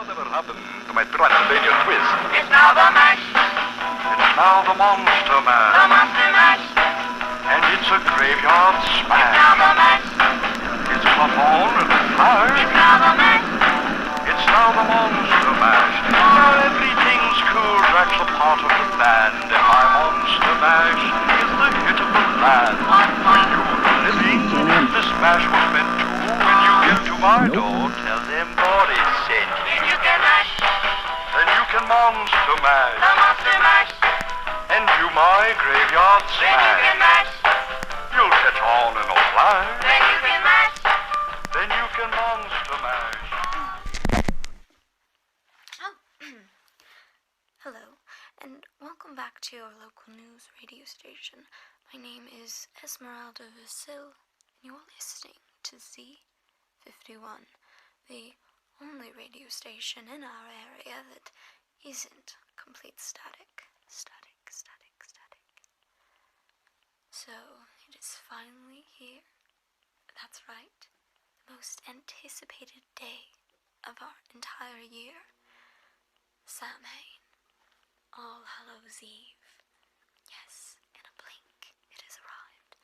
Whatever happened to my Transylvania twist? It's now the mash. It's now the Monster Mash. The Monster Mash. And it's a graveyard smash. It's now the mash. It's come on and flash. It's now the mash. It's now the Monster Mash. Now everything's cool. Jack's a part of the band. And my Monster Mash is the hit of the land. For you, the living, this mash was meant to. When you get to my door, tell them Boris sent you. Then you can mash. Then you can Monster Mash. The Monster Mash. And do my graveyard Then you smash. can mash. You'll catch on in a flash. Then you can mash. Then you can Monster Mash. Hello, and welcome back to your local news radio station. My name is Esmeralda Vasil, and you're listening to Z51, the only radio station in our area that isn't complete static. So, it is finally here. That's right, the most anticipated day of our entire year. Samhain, All Hallows Eve. Yes, in a blink, it has arrived.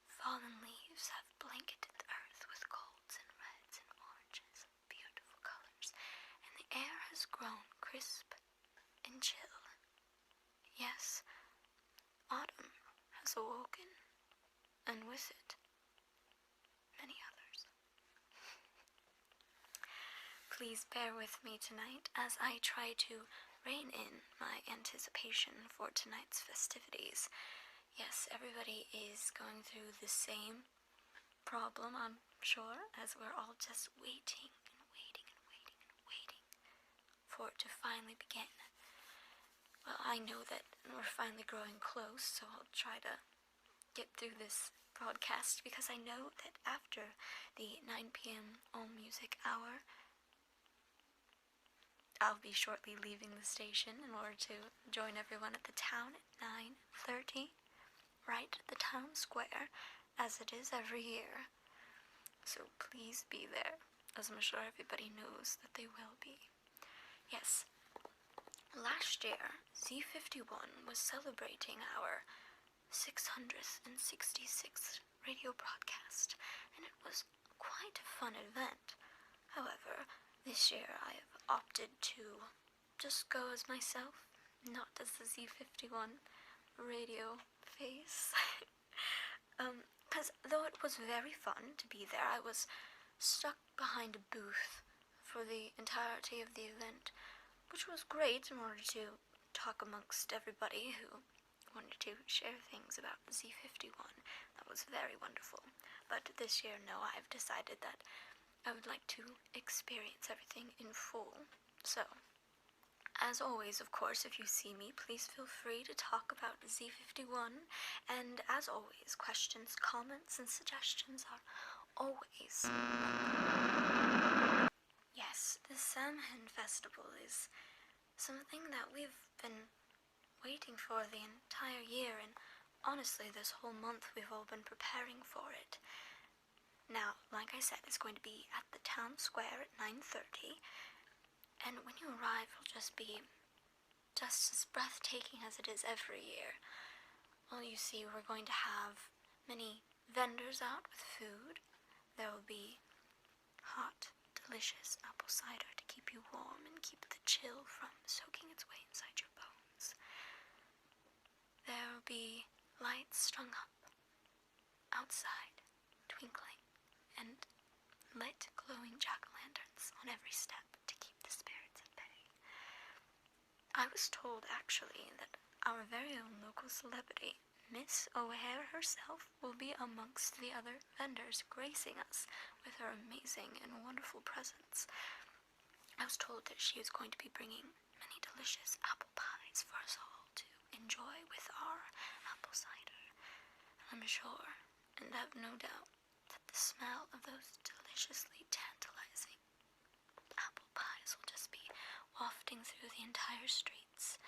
Fallen leaves have blanketed the earth with golds and reds and oranges, beautiful colors, and the air has grown crisp and chill. Yes, autumn has awoken, and with it, many others. Please bear with me tonight as I try to rein in my anticipation for tonight's festivities. Yes, everybody is going through the same problem, I'm sure, as we're all just waiting for it to finally begin. Well, I know that we're finally growing close, so I'll try to get through this broadcast because I know that after the 9 p.m. All Music Hour, I'll be shortly leaving the station in order to join everyone at the town at 9:30, right at the town square, as it is every year. So please be there, as I'm sure everybody knows that they will be. Yes, last year, Z51 was celebrating our 666th radio broadcast, and it was quite a fun event. However, this year I have opted to just go as myself, not as the Z51 radio face. Because though it was very fun to be there, I was stuck behind a booth for the entirety of the event, which was great in order to talk amongst everybody who wanted to share things about Z51. That was very wonderful. But this year, no, I've decided that I would like to experience everything in full. So, as always, of course, if you see me, please feel free to talk about Z51. And as always, questions, comments, and suggestions are always welcome. Yes, the Samhain Festival is something that we've been waiting for the entire year, and honestly, this whole month we've all been preparing for it. Now, like I said, it's going to be at the town square at 9:30, and when you arrive, it'll just be just as breathtaking as it is every year. Well, you see, we're going to have many vendors out with food. There will be hot, delicious apple cider to keep you warm and keep the chill from soaking its way inside your bones. There will be lights strung up outside, twinkling, and lit glowing jack-o'-lanterns on every step to keep the spirits at bay. I was told, actually, that our very own local celebrity, Miss O'Hare herself, will be amongst the other vendors, gracing us with her amazing and wonderful presence. I was told that she is going to be bringing many delicious apple pies for us all to enjoy with our apple cider. I'm sure, and have no doubt, that the smell of those deliciously tantalizing apple pies will just be wafting through the entire streets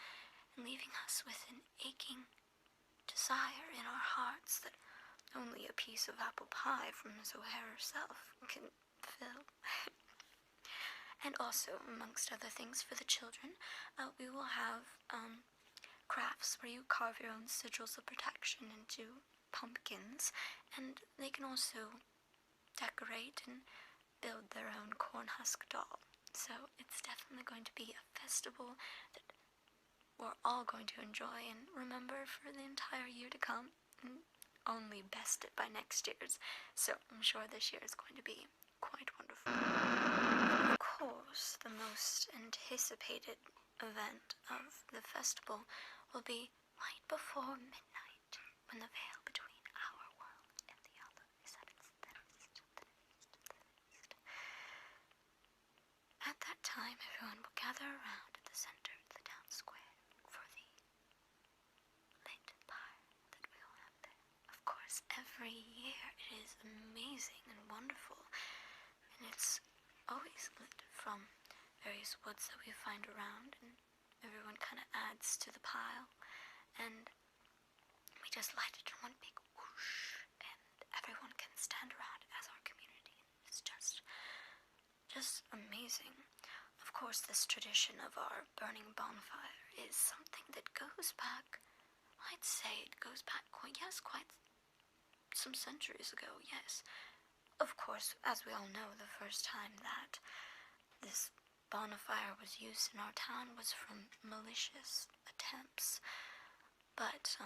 and leaving us with an aching desire in our hearts that only a piece of apple pie from Miss O'Hare herself can fill. And also, amongst other things for the children, we will have crafts where you carve your own sigils of protection into pumpkins, and they can also decorate and build their own corn husk doll. So it's definitely going to be a festival that we're all going to enjoy and remember for the entire year to come, and only best it by next year's. So I'm sure this year is going to be quite wonderful. Of course, the most anticipated event of the festival will be right before midnight, when the veil between our world and the other is at its thinnest. At that time, everyone will gather around at the center of the town square for the lit pyre that we will have there. Of course, every year it is amazing and wonderful, and it's always lit from various woods that we find around, and everyone kind of adds to the pile, and we just light it in one big whoosh, and everyone can stand around as our community. It's just amazing. Of course, this tradition of our burning bonfire is something that goes back, I'd say it goes back quite some centuries ago, yes. Of course, as we all know, the first time that this bonfire was used in our town was from malicious attempts, but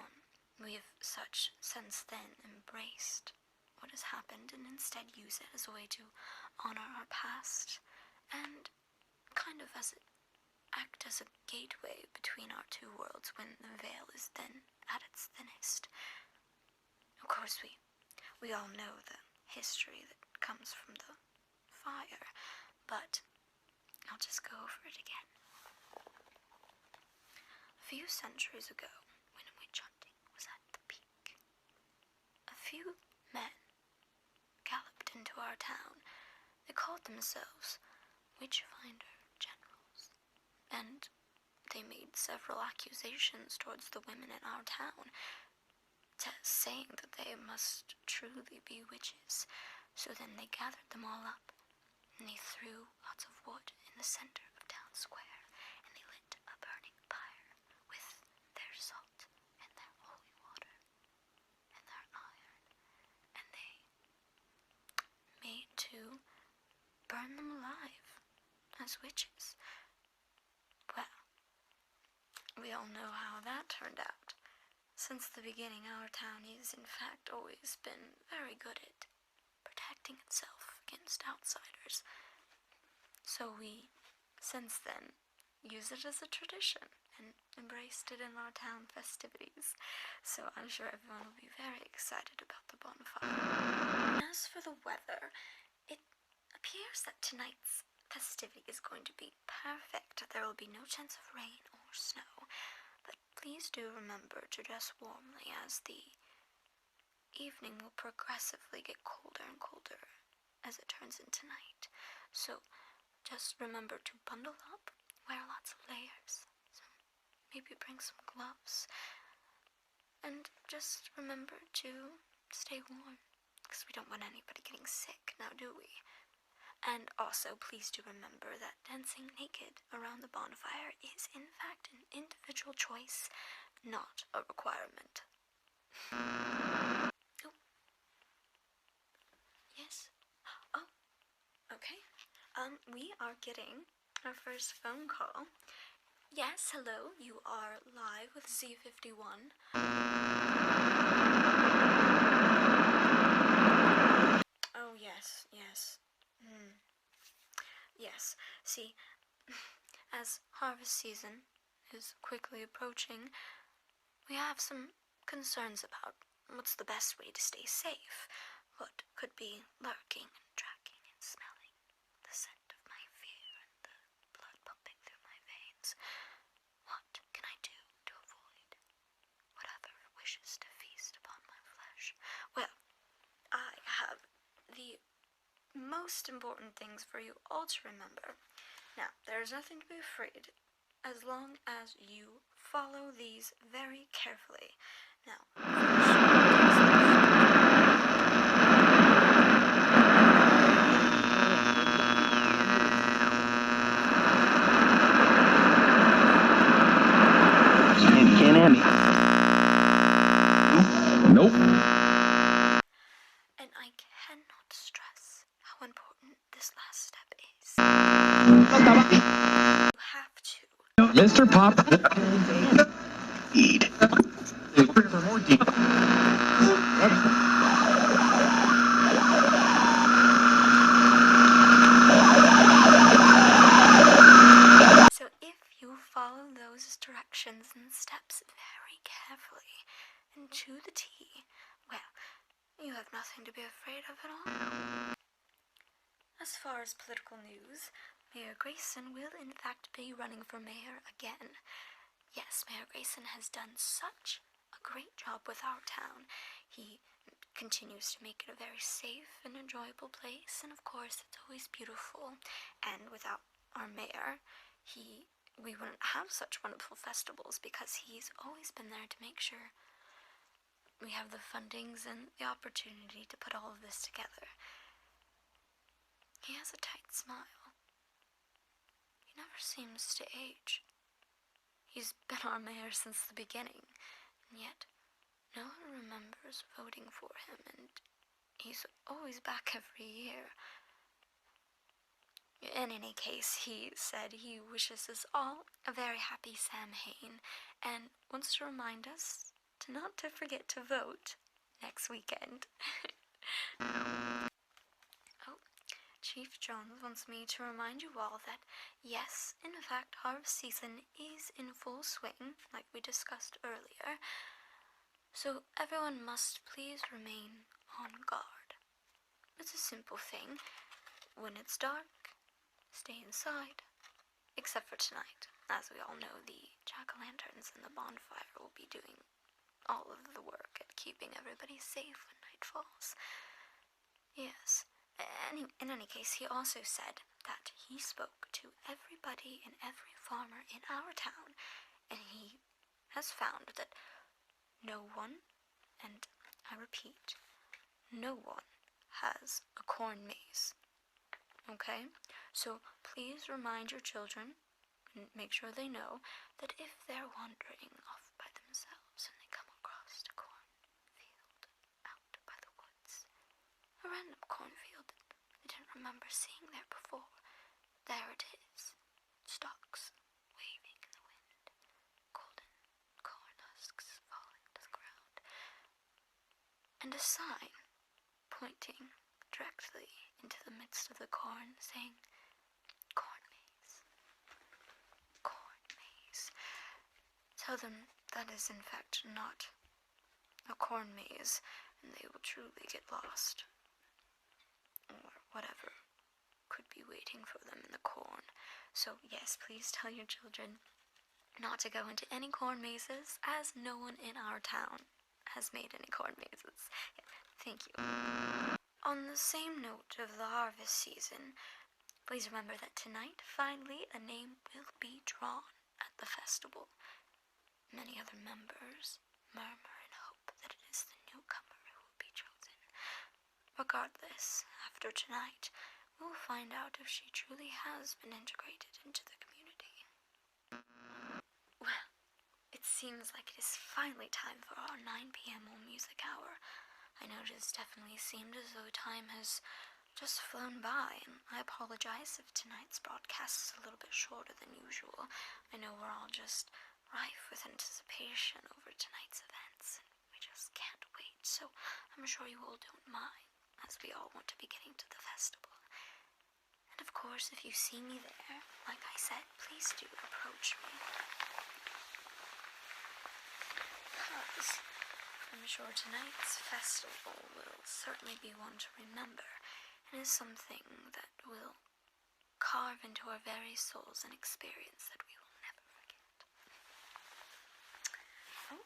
we've since then embraced what has happened and instead use it as a way to honor our past and kind of act as a gateway between our two worlds when the veil is then at its thinnest. Of course, we all know the history that comes from the fire, but I'll just go over it again. A few centuries ago, when witch hunting was at the peak, a few men galloped into our town. They called themselves Witchfinder Generals, and they made several accusations towards the women in our town, saying that they must truly be witches. So then they gathered them all up, and they threw lots of wood in the center of town square, and they lit a burning pyre with their salt and their holy water and their iron, and they made to burn them alive as witches. Well, we all know how that turned out. Since the beginning, our town has in fact always been very good at protecting itself against outsiders. So we, since then, use it as a tradition and embraced it in our town festivities. So I'm sure everyone will be very excited about the bonfire. As for the weather, it appears that tonight's festivity is going to be perfect. There will be no chance of rain or snow, but please do remember to dress warmly, as the evening will progressively get colder and colder as it turns into night. So just remember to bundle up, wear lots of layers, so maybe bring some gloves, and just remember to stay warm, because we don't want anybody getting sick, now do we? And also, please do remember that dancing naked around the bonfire is, in fact, an individual choice, not a requirement. Oh. Yes? Oh, okay. We are getting our first phone call. Yes, hello, you are live with Z51. Oh, yes. Yes, see, as harvest season is quickly approaching, we have some concerns about what's the best way to stay safe, what could be lurking and tracking and smelling the scent of my fear and the blood pumping through my veins. What can I do to avoid whatever wishes to feast upon my flesh? Well, I have the most important things for you all to remember. Now, there's nothing to be afraid as long as you follow these very carefully. Now, how important this last step is. You have to. Mr. Pop. Eat. For more details. So if you follow those directions and steps very carefully and to the T, well, you have nothing to be afraid of at all. As far as political news, Mayor Grayson will in fact be running for mayor again. Yes, Mayor Grayson has done such a great job with our town. He continues to make it a very safe and enjoyable place, and of course it's always beautiful. And without our mayor, we wouldn't have such wonderful festivals, because he's always been there to make sure we have the fundings and the opportunity to put all of this together. He has a tight smile. He never seems to age. He's been our mayor since the beginning, and yet no one remembers voting for him, and he's always back every year. In any case, he said he wishes us all a very happy Samhain, and wants to remind us not to forget to vote next weekend. Oh, Chief Jones wants me to remind you all that, yes, in fact, harvest season is in full swing, like we discussed earlier, so everyone must please remain on guard. It's a simple thing. When it's dark, stay inside. Except for tonight. As we all know, the jack-o'-lanterns and the bonfire will be doing all of the work at keeping everybody safe when night falls. Yes. In any case, he also said that he spoke to everybody and every farmer in our town, and he has found that no one, and I repeat, no one has a corn maze. Okay? So please remind your children, and make sure they know, that if they're wandering off by themselves and they come across a cornfield out by the woods, a random cornfield that they didn't remember seeing there before, there it is, stalks waving in the wind, golden corn husks falling to the ground, and a sign pointing directly into the midst of the corn, saying, "Corn maze. Corn maze." Tell them that is in fact not a corn maze, and they will truly get lost. Or whatever could be waiting for them in the corn. So yes, please tell your children not to go into any corn mazes, as no one in our town has made any corn mazes. Yeah, thank you. On the same note of the harvest season, please remember that tonight, finally, a name will be drawn at the festival. Many other members murmur and hope that it is the newcomer who will be chosen. Regardless, after tonight, we'll find out if she truly has been integrated into the community. Well, it seems like it is finally time for our 9 p.m. music hour. I know it has definitely seemed as though time has just flown by, and I apologize if tonight's broadcast is a little bit shorter than usual. I know we're all just rife with anticipation over tonight's events, and we just can't wait, so I'm sure you all don't mind, as we all want to be getting to the festival. And of course, if you see me there, like I said, please do approach me. Because I'm sure tonight's festival will certainly be one to remember, and is something that will carve into our very souls an experience that we will never forget. Oh,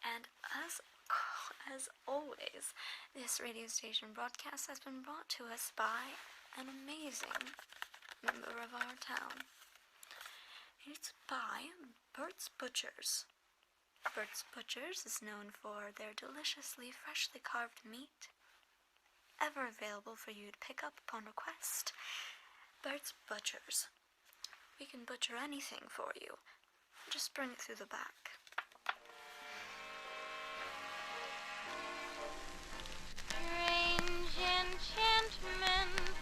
and as always, this radio station broadcast has been brought to us by an amazing member of our town. It's by Bert's Butchers. Bert's Butchers is known for their deliciously freshly carved meat, ever available for you to pick up upon request. Bert's Butchers. We can butcher anything for you. Just bring it through the back. Strange enchantment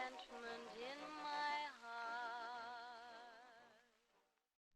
enchantment in my